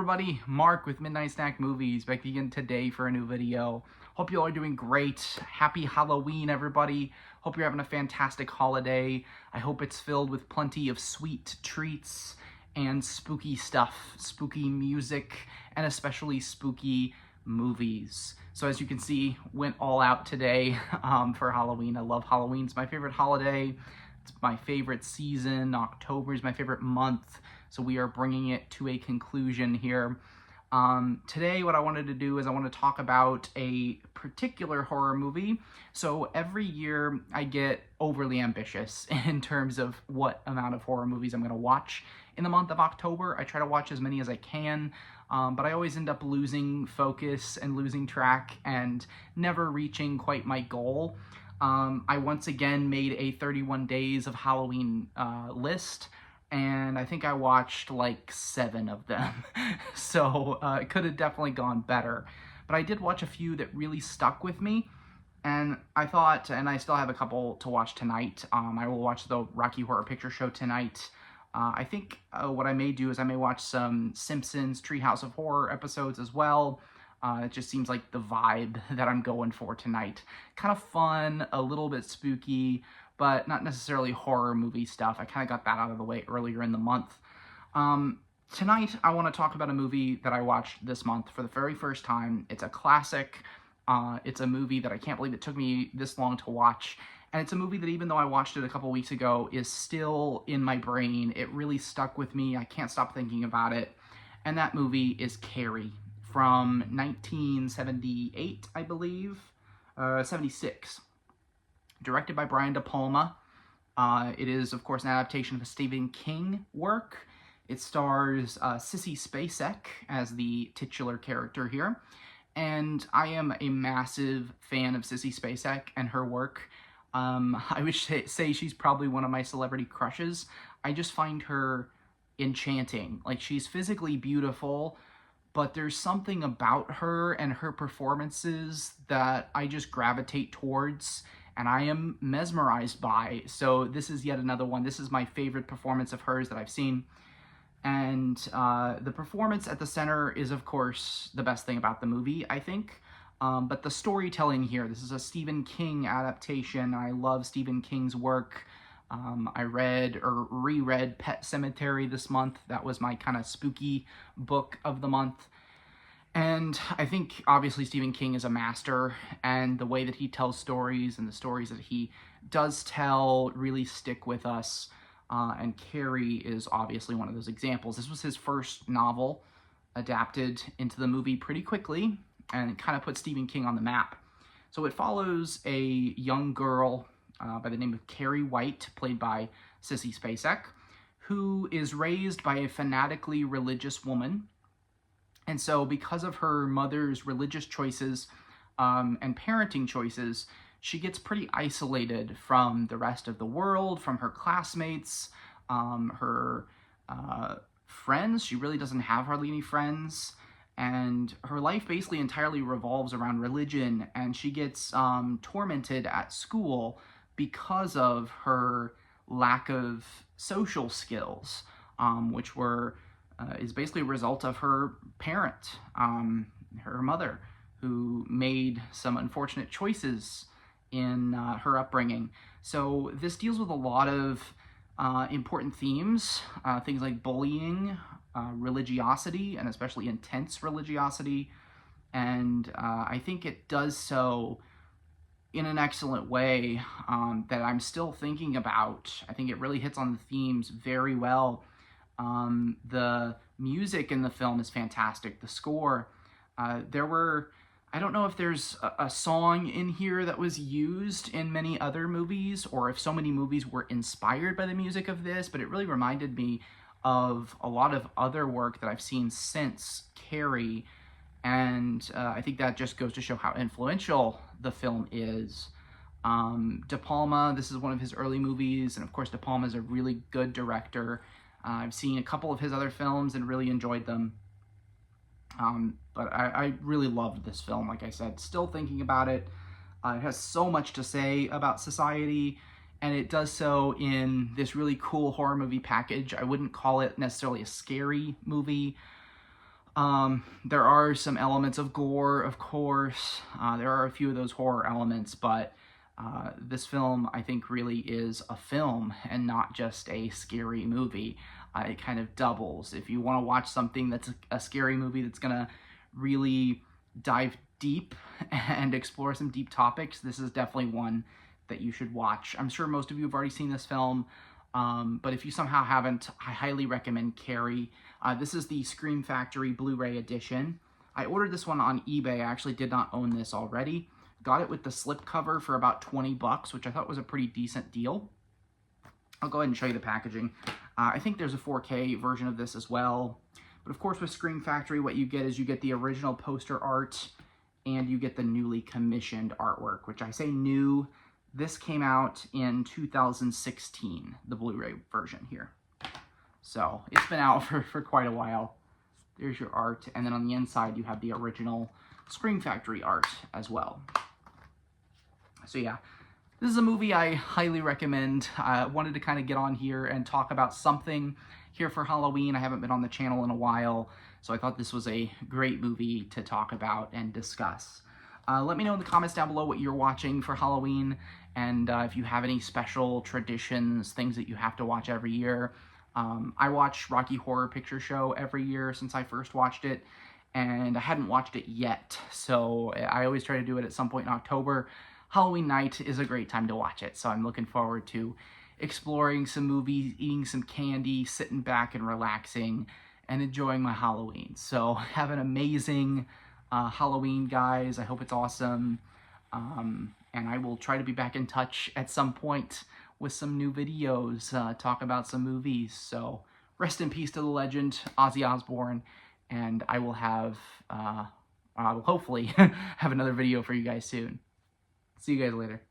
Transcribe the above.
everybody, Mark with Midnight Snack Movies, back again today for a new video. Hope you all are doing great. Happy Halloween, everybody. Hope you're having a fantastic holiday. I hope it's filled with plenty of sweet treats and spooky stuff, spooky music, and especially spooky movies. So as you can see, went all out today for Halloween. I love Halloween. It's my favorite holiday. It's my favorite season. October is my favorite month. So we are bringing it to a conclusion here. Today what I wanted to do is I want to talk about a particular horror movie. So every year I get overly ambitious in terms of what amount of horror movies I'm going to watch in the month of October. I try to watch as many as I can, but I always end up losing focus and losing track and never reaching quite my goal. I once again made a 31 days of Halloween list, and I think I watched like 7 of them. So it could have definitely gone better. But I did watch a few that really stuck with me, and I thought, and I still have a couple to watch tonight. I will watch the Rocky Horror Picture Show tonight. I think what I may do is I may watch some Simpsons Treehouse of Horror episodes as well. It just seems like the vibe that I'm going for tonight. Kind of fun, a little bit spooky, but not necessarily horror movie stuff. I kind of got that out of the way earlier in the month. Tonight, I want to talk about a movie that I watched this month for the very first time. It's a classic. It's a movie that I can't believe it took me this long to watch. And it's a movie that even though I watched it a couple weeks ago, is still in my brain. It really stuck with me. I can't stop thinking about it. And that movie is Carrie from 1978, I believe. 76. Directed by Brian De Palma. It is, of course, an adaptation of a Stephen King work. It stars Sissy Spacek as the titular character here. And I am a massive fan of Sissy Spacek and her work. I would say she's probably one of my celebrity crushes. I just find her enchanting. Like, she's physically beautiful, but there's something about her and her performances that I just gravitate towards and I am mesmerized by. So this is yet another one. This is my favorite performance of hers that I've seen. And the performance at the center is, of course, the best thing about the movie, I think. But the storytelling here, this is a Stephen King adaptation. I love Stephen King's work. I read or reread Pet Sematary this month. That was my kind of spooky book of the month. And I think, obviously, Stephen King is a master, and the way that he tells stories and the stories that he does tell really stick with us. And Carrie is obviously one of those examples. This was his first novel adapted into the movie pretty quickly, and it kind of put Stephen King on the map. So it follows a young girl by the name of Carrie White, played by Sissy Spacek, who is raised by a fanatically religious woman. And so because of her mother's religious choices and parenting choices, she gets pretty isolated from the rest of the world, from her classmates, her friends. She really doesn't have hardly any friends. And her life basically entirely revolves around religion, and she gets tormented at school because of her lack of social skills, which is basically a result of her parent, her mother, who made some unfortunate choices in her upbringing. So this deals with a lot of important themes, things like bullying, religiosity, and especially intense religiosity. And I think it does so in an excellent way that I'm still thinking about. I think it really hits on the themes very well. The music in the film is fantastic. The score, I don't know if there's a song in here that was used in many other movies, or if so many movies were inspired by the music of this, but it really reminded me of a lot of other work that I've seen since Carrie, and I think that just goes to show how influential the film is. De Palma, this is one of his early movies, and of course De Palma is a really good director. I've seen a couple of his other films and really enjoyed them. But I really loved this film, like I said. Still thinking about it. It has so much to say about society, and it does so in this really cool horror movie package. I wouldn't call it necessarily a scary movie, There are some elements of gore, of course. There are a few of those horror elements, but this film, I think, really is a film and not just a scary movie. It kind of doubles. If you want to watch something that's a scary movie that's going to really dive deep and explore some deep topics, this is definitely one that you should watch. I'm sure most of you have already seen this film, but if you somehow haven't, I highly recommend Carrie. This is the Scream Factory Blu-ray edition. I ordered this one on eBay. I actually did not own this already. Got it with the slipcover for about 20 bucks, which I thought was a pretty decent deal. I'll go ahead and show you the packaging. I think there's a 4K version of this as well. But of course with Scream Factory, what you get is you get the original poster art and you get the newly commissioned artwork, which I say new. This came out in 2016, the Blu-ray version here. So it's been out for quite a while. There's your art. And then on the inside, you have the original Scream Factory art as well. So yeah, this is a movie I highly recommend. I wanted to kind of get on here and talk about something here for Halloween. I haven't been on the channel in a while, so I thought this was a great movie to talk about and discuss. Let me know in the comments down below what you're watching for Halloween, and if you have any special traditions, things that you have to watch every year. I watch Rocky Horror Picture Show every year since I first watched it, and I hadn't watched it yet, so I always try to do it at some point in October. Halloween night is a great time to watch it, so I'm looking forward to exploring some movies, eating some candy, sitting back and relaxing, and enjoying my Halloween. So have an amazing Halloween, guys. I hope it's awesome, and I will try to be back in touch at some point with some new videos, talk about some movies. So rest in peace to the legend, Ozzy Osbourne, and I will have, hopefully, have another video for you guys soon. See you guys later.